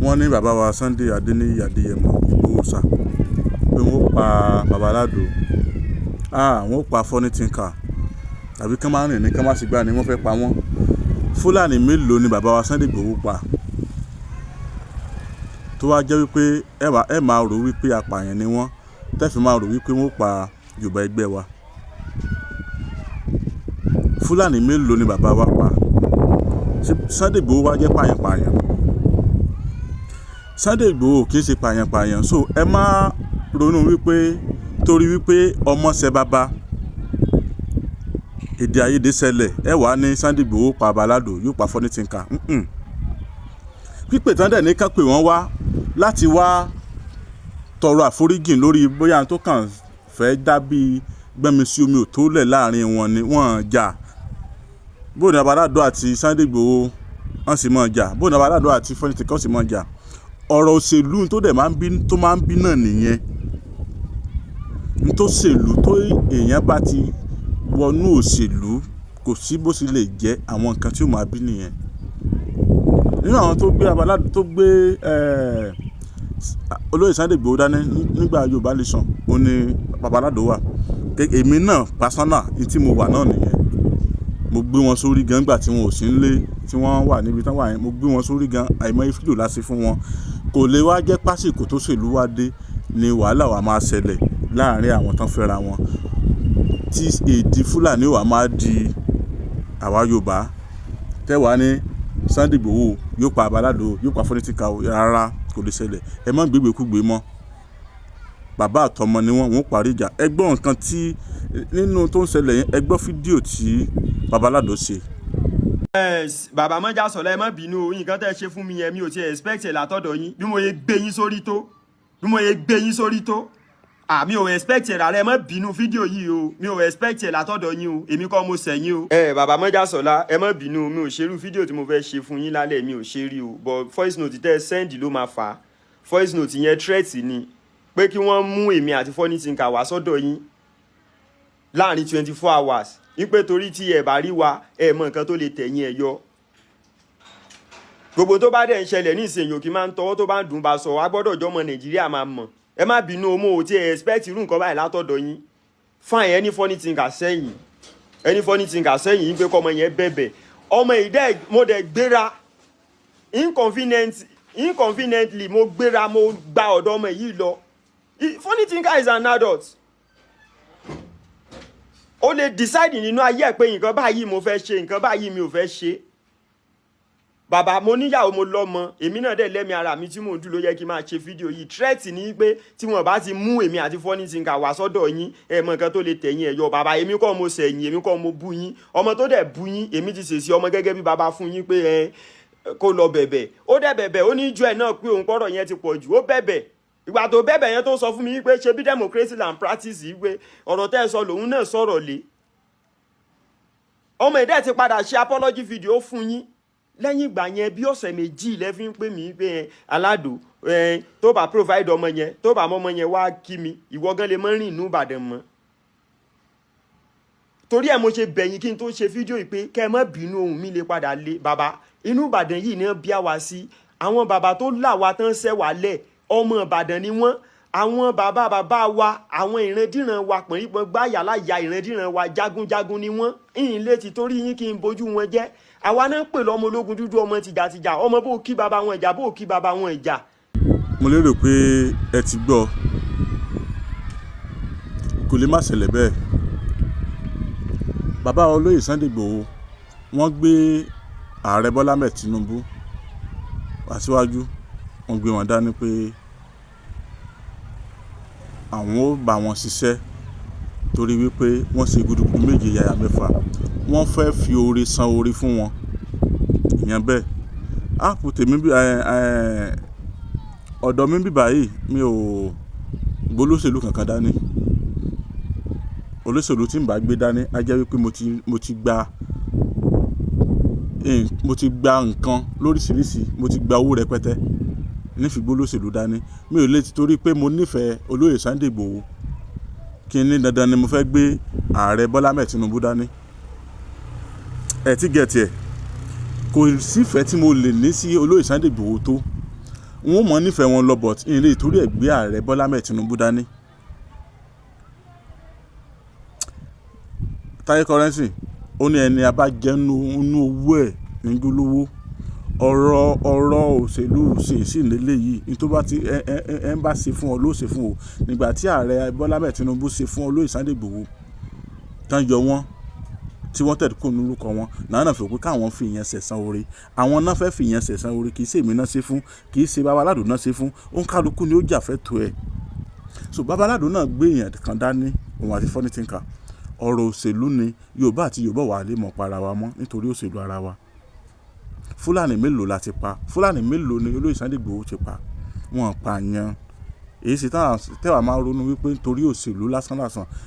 wọ́n ní bàbá wa Sunday Adéníyì Adéyẹmọ Ìgbòho sá pé wọ́n pa Baba Aládò wọ́n pa funny thinker tàbí kán máa rìn ní kán má sì gbà ní wọ́n fẹ́ pa wọ́n. Fúlàní mélòó ni bàbá wa Sunday Ìgbòho pa tó wá jẹ́ wípé ẹ máa rò wípé apààyàn ni wọ́n tẹ́fì máa rò wípé wọ́n pa Yorùbá ẹgbẹ́ wa. Fúlàní mélòó ni bàbá wa pa? Sunday Ìgbòho wá jẹ́ pààyàn. Sunday Ìgbòho kì í ṣe pààyàn. So ẹ má ronú wípé torí wípé ọmọ ṣẹ bàbá èdè àìyedè ṣẹlẹ̀ ẹ wà ní Sunday Ìgbòho pa Baba Aládò yóò pa funny thinker. Pípè tán dẹ̀ ní ká pè wọ́n wá láti wá tọrọ àforíjìn lórí bóyá tó kàn fẹ́ dábí gbẹ́mi sí omi ò tó lẹ̀ láàrin wọn ni wọ́n jà. Bóyá Baba Aládò àti Sunday Ìgbòho wọ́n sì mọ̀ jà, bóyá Baba Aládò àti funny thinker wọ́n sì mọ̀ jà. Ọ̀rọ̀ òṣèlú tó dẹ̀ máa ń bí náà nìyẹn. Tó ṣèlú tó èèyàn bá ti wọnú òṣèlú kò sí bó sì lè jẹ́ àwọn nǹkan tí ó máa bí nìyẹn. Nínú àwọn tó gbé Baba Aládò tó gbé olóyè Sunday Ìgbòho dání nígbà Yorùbá Nation ó ní Baba Aládò wà. Èmi náà pásánà tí mo wà náà nìyẹn. Mo gbé wọn sórí gan nígbà tí wọn ò sí nílé tí wọ́n wà níbi tán wà yẹn. Mo gbé wọn sórí gan àìmọye fídíò láti fún wọn. Kò lè wá jẹ́ pásìkò tó ṣèlú wá dé ni wàhálà wa máa ṣẹlẹ̀ láàrin àwọn tán fẹ́ra wọn tí èdè Fúlàní wà máa di àwa Yorùbá tẹ́wàá ní Sunday Ìgbòho yóò pa Baba Aládò yóò pa funny thinker rárá kò lè ṣẹlẹ̀. Ẹ má gbégbékúgbé mọ́. Bàbá àtọmọ ni wọ́n parí ìjà. Ẹ gbọ́ nǹkan tí nínú tó ń ṣẹlẹ̀ yẹn ẹ gbọ́ fídíò tí Baba Aládò ṣe. Bàbá Mọ́jàsọ́lá ẹ má bínú o, nǹkan tẹ́ ẹ ṣe fún mi yẹn mi ò tiẹ̀ expect ẹ̀ látọ̀dọ̀ yín bí mo yẹ gbé yín sórí tó mi ò expect ẹ̀ rárá ẹ má bínú fídíò yìí o, mi ò expect ẹ̀ látọ̀dọ̀ yín o, èmi kọ́ mo sẹ̀yìn o. Bàbá Mọ́jàsọ́lá ẹ má bínú mi ò ṣerú fídíò tí mo fẹ́ ṣe fún yín lálẹ́ mi ò ṣe rí o, but voice note tẹ́ ẹ send ló máa fà á. Voice note yẹn threat ni pé kí wọ́n mú èmi àti funny thinker wá sọ́dọ̀ yín láàrin 24 hours wípé torí tí ẹ bá rí wa ẹ mọ nǹkan tó lè tẹ̀yìn ẹ yọ. Gbogbo tó bá dẹ̀ ń ṣẹlẹ̀ ní ìsìn yòókì máa ń tọwọ́ tó bá ń dùn bá sọ wá gbọ́dọ̀ jọmọ Nàìjíríà máa mọ̀. Ẹ má bínú o, mo ò tí ẹ expect irú nǹkan báyìí látọ̀dọ̀ yín. Fine ẹni funny thinker sẹ́yìn pé kọ́mọ yẹn bẹ̀bẹ̀ ọmọ ìdẹ́ mo dẹ̀ gbéra inconveniently mo gbéra mo gba ọ̀dọ̀ ọmọ yìí lọ. Funny thinker is an adult. Ó lè decide nínú ayé ẹ̀ pé nǹkan báyìí mo fẹ́ ṣe nǹkan báyìí mi ò fẹ́ ṣe. Bàbá mo níyàwó mo lọ́mọ èmi náà dẹ̀ lẹ́mi ara mi tí mò ń dúró yẹ kí n máa ṣe fídíò yìí. Threat ní pé tí wọ́n bá ti mú èmi àti funny thinker wá sọ́dọ̀ yín ẹ mọ nǹkan tó lè tẹ̀yìn ẹ̀ yọ. Bàbá èmi kọ́ mo sẹ̀yìn èmi kọ́ mo bú yín. Ọmọ tó dẹ̀ bú yín èmi ti ṣèṣì ọmọ gẹ́gẹ́ bí bàbá fún yín pé kó lọ bẹ̀bẹ̀. Ó dẹ̀ bẹ̀bẹ̀ ó ní ìjọ ẹ̀ náà pé òun pọ̀rọ̀ yẹn ti pọ̀ jù ó bẹ̀bẹ̀. Ìgbà tó bẹ̀bẹ̀ yẹn tó sọ fún mi pé ṣe bí democracy and practice yìí pé ọ̀rọ̀ tẹ́ ẹ sọ lòun náà sọ̀rọ̀ lé. Ọmọ ìdẹ́ ti padà ṣe apology video fún yín lẹ́yìn ìgbà yẹn bí ọ̀sẹ̀ méjì lẹ́fí ń pè mí pé Aládò tó bá provide ọmọ yẹn tó bá mọ́mọ yẹn wá kí mi ìwọ gan lè mọ́ rìn inú Ìbàdàn mọ́. Torí ẹ̀ mo ṣe bẹ̀yìn kí n tó ṣe fídíò yìí pé kẹ́ ẹ má bínú ohun mi lè padà lé bàbá inú Ìbàdàn yìí ní bí àwa sí àwọn bàbá tó là wá tán ṣẹ́ wà lẹ̀ ọmọ Ìbàdàn ni wọ́n. Àwọn bàbá wa àwọn ìrandíran wa pọ̀nrípọ̀n gbáyà láyà ìrandíran wa jagunjagun ni wọ́n. Ìyìn lè ti torí yín kí n bójú wọn jẹ́. Àwa náà pè lọ́mọ ológun dúdú ọmọ tìjàtìjà ọmọ bó kí bàbá wọn ìjà bó kí bàbá wọn ìjà. Mo lérò pé ẹ ti gbọ́ kò lè má ṣẹlẹ̀ bẹ́ẹ̀. Bàbá olóyè Sunday Ìgbòho wọ́n gbé ààrẹ Bọ́lá Ahmed Tinubu aṣíwájú wọ́n gbé wọn dání pé àwọn ó bá wọn ṣiṣẹ́ torí wípé wọ́n ṣe gudugudu méje yàyà mẹ́fà wọ́n fẹ́ fi oore san oore fún wọn ìyẹn bẹ́ẹ̀. Áàpù tèmi ọ̀dọ̀ mi bí báyìí mi ò gbólóṣèlú kankan dání. Olóṣèlú tí n bá gbé dání á jẹ́ wípé mo ti gba nǹkan lóríṣiríṣi mo ti gba owó rẹpẹtẹ nífi gbólóṣèlú dání. Mi ò lè ti torí pé mo nífẹ̀ẹ́ olóyè Sunday Ìgbòho kí n ní dandan ni mo fẹ́ gbé ààrẹ Bọ́lá Ahmed Tinubu dání. Ẹ ti gẹ̀ẹ́tì ẹ̀ kò sífẹ̀ẹ́ tí mo lè ní sí olóyè Sunday Ìgbòho tó wọ́n mọ̀ nífẹ̀ẹ́ wọn lọ but ilé ìtorí ẹ̀ gbé ààrẹ Bọ́lá Ahmed Tinubu dání. Táyé Currency ó ní ẹni abájẹ́nu owó ẹ̀ ní gbólówó ọ̀rọ̀ òṣèlú sì nílé yìí ní tó bá ti ẹ ń bá ṣe fún ọ ló ṣe fún o. Nígbà tí ààrẹ Bọ́lá Ahmed Tinubu ṣe fún olóyè Sunday Igboho tán yọ wọ́n tí wọ́n tẹ̀dú kò lórúkọ wọn náà fi pé káwọn fi ìyẹn ṣẹ̀san oore àwọn náà fẹ́ fi ìyẹn ṣẹ̀san oore kì í ṣe èmi náà ṣe fún kì í ṣe Babaládò náà ṣe fún òun kálukú ni ó jà fẹ́ tó ẹ̀. So Babaládò náà gbé èèyàn kan dání òun àti Funny Thinker ọ̀rọ̀ òṣèlú ni Yorùbá àti Yorùbá wà lè mọ̀ para wa mọ́ nítorí òṣèlú ara wa. Fúlàní mélòó la ti pa Fúlàní mélòó ni olóyè Sunday Igboho ti pa wọn pààyàn èyí sì tẹ́wàá máa ronú wípé nítorí òṣèlú lásán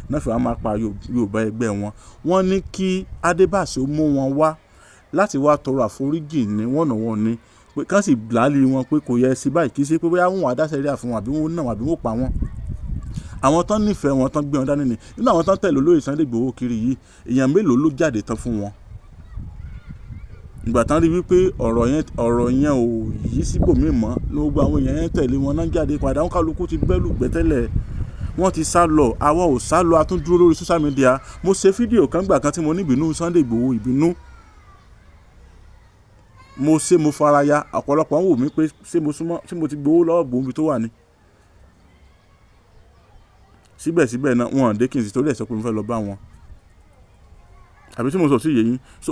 náà fi wá máa pa Yorùbá ẹgbẹ́ wọn. Wọ́n ní kí Adébáṣe ó mú wọn wá láti wá tọrọ àforíjì ní wọ́n ní pé kán sì láàlì wọn pé kò yẹ sí báyìí kì í ṣe pé bóyá wọn adáṣẹ́ríà fún wọn àbí wọn náà àbí wọn pa wọn. Àwọn tán nífẹ̀ẹ́ wọn tán gbé wọn dání ni nínú àwọn tán tẹ̀lé olóyè Sunday Igboho kiri yìí èèyàn mélòó ló jáde tán fún wọn. Ìgbà tán rí wípé ọ̀rọ̀ yẹn ò yí síbòmíì mọ́ ló gba àwọn èèyàn yẹn tẹ̀lé wọn náà jáde padà wọn kálukú ti bẹ́lù gbẹ́tẹ́lẹ̀ wọ́n ti sá lọ àwa ò sá lọ a tún dúró lórí social media. Mo ṣe fídíò kan gbà kan tí mo ní ìbínú Sunday Igboho ìbínú mo faraya ọ̀pọ̀lọpọ̀ ń wò mí pé ṣé mo ti gbowó lọ́wọ́ gbòógì tó wà ní. Síbẹ̀síbẹ̀ náà wọn ò dé kí n sì torí ẹ̀ sọ pé mo fẹ́ lọ bá wọn àbí tí mo sọ sí yẹ̀yìn so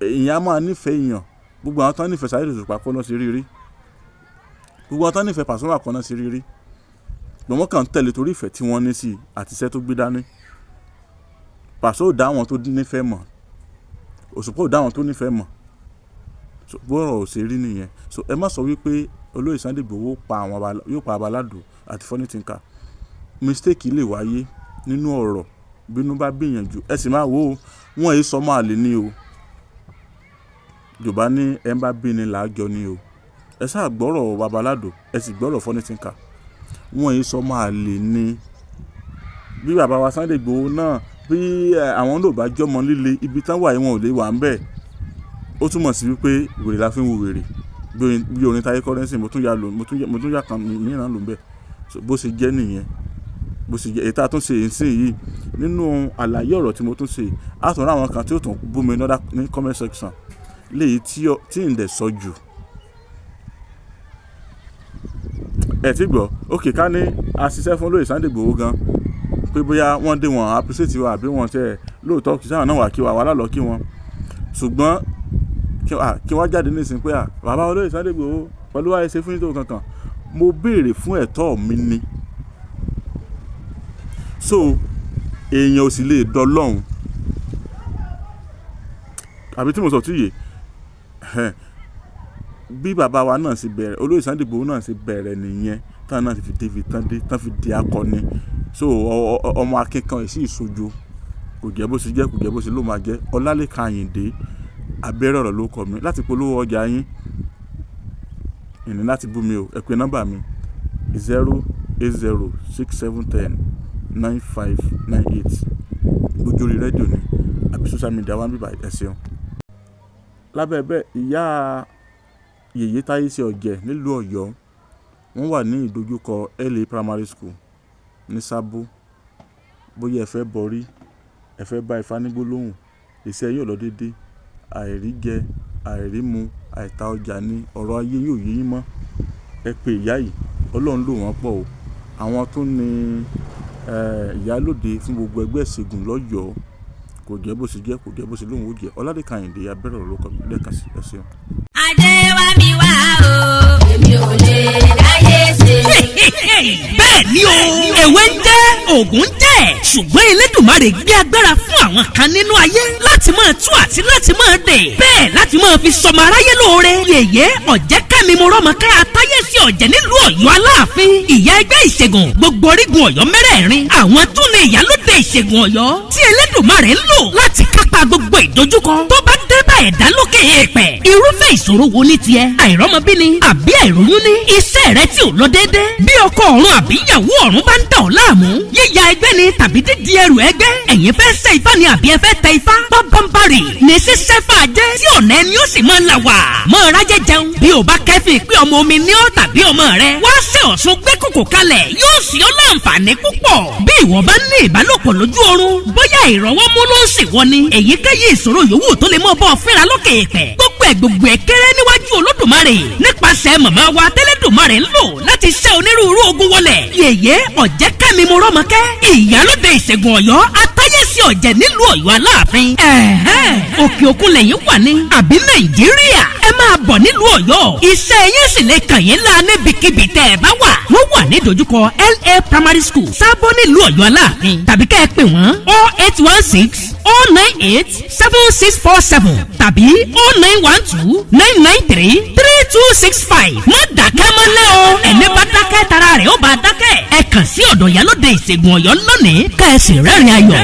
èèyàn á máa nífẹ̀ẹ́ èèyàn gbogbo àwọn tán nífẹ̀ẹ́ Saheed Òṣùpá kọ́ náà sí rírí gbogbo àwọn tán nífẹ̀ẹ́ Pasuma kọ́ náà sí rírí gbọ̀n wọ́n kàn ń tẹ̀lé torí ìfẹ́ tí wọ́n ní sí àti iṣẹ́ tó gbé dání. Paso ò dá àwọn tó nífẹ̀ẹ́ mọ̀ Òṣùpá ò dá àwọn tó nífẹ̀ẹ́ mọ̀ so bọ́ọ̀rọ̀ ò ṣe rí nìyẹn. So ẹ má sọ wípé olóyè Sunday Igboho yóò pa Babaládò àti Funny Thinker mistake lè wáyé nínú ọ̀rọ̀ bínú bá gbìyànjú ẹ sì máa wò ó wọn èyí sọ máa lè ní o Yorùbá ní ẹ bá bí ni làájọ ní o ẹ sáà gbọ́rọ̀ Babaládò ẹ sì gbọ́rọ̀ Funny Thinker wọn èyí sọ máa lè ní bí bàbá wa Sunday Igboho náà bí àwọn ló bá jọmọ líle ibi tán wà wọn ò lè wà ń bẹ̀ ó túmọ̀ sí wípé wèrè la fi ń wo wèrè bí orin Táyé Currency mo tún yà kan mìíràn ló ń bẹ̀ bó ṣe jẹ́ nìyẹn bó ṣe jẹ́ èyí tá a tún ṣe ìsìn yìí nínú àlàyé ọ̀rọ̀ tí mo tún ṣe àtúnrà àwọn kan tí ó tún bú mi ní comment section léyìí tí ń dẹ̀ sọ jù ẹ̀ tí gbọ́ òkè ká ní àṣìṣe fún olóyè Sunday Igboho gan pé bóyá wọ́n dé wọn appreciate wa àbí wọ́n tẹ̀ lóòótọ́ kì í sáwọn náà wà kí wa wà lálọ́ kí wọn ṣùgbọ́n kí wọ́n jáde nísìnyí pé bàbá olóyè Sunday Igboho pẹ̀lú wáyé ṣe fún nítorí kankan mo béèrè fún ẹ̀tọ́ mi ni so èèyàn ò sì lè dọlọ́hun àbí tí mo sọ tí yé bí bàbá wa náà ṣe bẹ̀rẹ̀ olóyè Sunday Igboho náà ṣe bẹ̀rẹ̀ nìyẹn táwọn náà ti fi david tán fi di akọni so ọmọ akẹ́kọ̀ọ́ ẹ̀ sì ìṣojo kò jẹ́ bó ṣe jẹ́ kò jẹ́ bó ṣe ló máa jẹ́ Ọlálékan Àyìndé abẹ́rẹ́ ọ̀rọ̀ ló kọ mi láti polówó ọjà yín ìní láti bú mi o ẹ pè nọ́mbà mi 08067109598 gbójú orí rédíò ni àbí social media wá ń bíbá ẹ ṣeun. Lábẹ́ bẹ́ẹ̀ ìyá Yèyé Táyéṣe Ọ̀jẹ̀ nílùú Ọ̀yọ́ wọ́n wà ní ìdojúkọ LA Primary School ní Sábó bóyá ẹ fẹ́ bọrí ẹ fẹ́ bá Ifá ní gbólóhùn iṣẹ́ yóò lọ déédé àìrí jẹ àìrí mu àìta ọjà ní ọ̀rọ̀ ayé yóò yé yín mọ́ ẹ pé ìyá yìí Ọlọ́run lò wọ́n pọ̀ o àwọn tó ní ìyálòde fún gbogbo ẹgbẹ́ ìṣègùn lọ́yọ̀ọ́ kò jẹ́ bó ṣe jẹ́ kò jẹ́ bó ṣe lóhùn ó jẹ́ Ọlálékan Àyìndé abẹ́rẹ́ ọ̀rọ̀ lóko lẹ́ẹ̀kan sí ẹ ṣeun. Adé wá mi wá o èmi ò lè dáyé ṣe. Bẹ́ẹ̀ ni o ewé ń jẹ́ òògùn ń jẹ́ ṣùgbọ́n Elédùmarè gbé agbára fún àwọn kan nínú ayé láti máa tú àti láti máa dè bẹ́ẹ̀ láti máa fi sọmọ aráyé lóore. Yèyé Ọ̀jẹ́kẹ́mi mo rọ́mọkẹ́ atáyé sí Ọ̀jẹ̀ nílùú Ọ̀yọ́ Aláàfin ìyá ẹgbẹ́ ìṣègùn gbogbo orígun Ọ̀yọ́ mẹ́rẹ̀ẹ̀rin àwọn tún ní ìyálóde ìṣègùn Ọ̀yọ́ tí Elédùmarè ń lò láti kápá gbogbo ìdojúkọ tó bá dé bá ẹ̀dá lókè èèpẹ̀. Irúfẹ́ ìṣòro wo ní tiẹ̀ àìrọ́mọbíni àbí àìróyún ní iṣẹ́ rẹ tí ò lọ déédé bí ọkọ ọ̀run àbí ìyàwó ọ̀run bá ń dà ọ́ láàmú yíya ẹgbẹ́ ni tàbí dídí ẹrù ẹgbẹ́ ẹ̀yin fẹ́ ṣe ifá ni àbí ẹ fẹ́ tẹ ifá pápánbarì ní ṣíṣẹ́ fàájẹ́ tí ọ̀nà ẹni ó sì máa là wà mọ́ rájẹ́ jẹun bí ò bá kẹ́fì pé ọmọ omi ní ọ́ tàbí tàbí ọmọ rẹ wá ṣe Ọ̀ṣun gbé kòkò kalẹ̀ yóò sì ọ́ láǹfààní púpọ̀. bí ìwọ bá ní ìbálòpọ̀ lójú oorun bóyá ìrọwọ́mú ló ń ṣèwọ ni èyíkéyìí ìṣòro yòówù tó lè mọ́ bọ́ fẹ́ra lókè èèpẹ̀ gbogbo ẹ̀ kéré níwájú Olódùmarè nípasẹ̀ màmá wa tẹ́lẹ̀dùmarè ń lò láti ṣẹ́ onírúurú ogun wọlẹ̀. yèyé Ọ̀jẹ́kẹ́mi Morọ́mọkẹ́ ìyálóde ìṣègùn Ọ̀yọ́ atáyẹ̀sí ọ̀jẹ̀ nílùú Ọ̀yọ́ Aláàfin. òkè òkun lẹ́yìn wà ní àbí Nàìjíríà ẹ máa bọ̀ nílùú Ọ̀yọ́ iṣẹ́ yín sì lè kàn yín lá níbikíbi tẹ́ ẹ bá wà. wọ́n wà ní dojúkọ LA Primary School Sábó nílùú Ọ̀yọ́ Aláàfin tàbí kẹ́ ẹ pè wọ́n 08160987647 tàbí 09129933265. má dákẹ́ mọ́lẹ́ o ẹni bá dákẹ́ tara rẹ̀ ó bá dákẹ́. ẹ kàn sí ọ̀dọ̀ ìyálóde ìṣègùn Ọ̀yọ́ lónìí ká ẹ sì rẹ́rìn ayọ̀.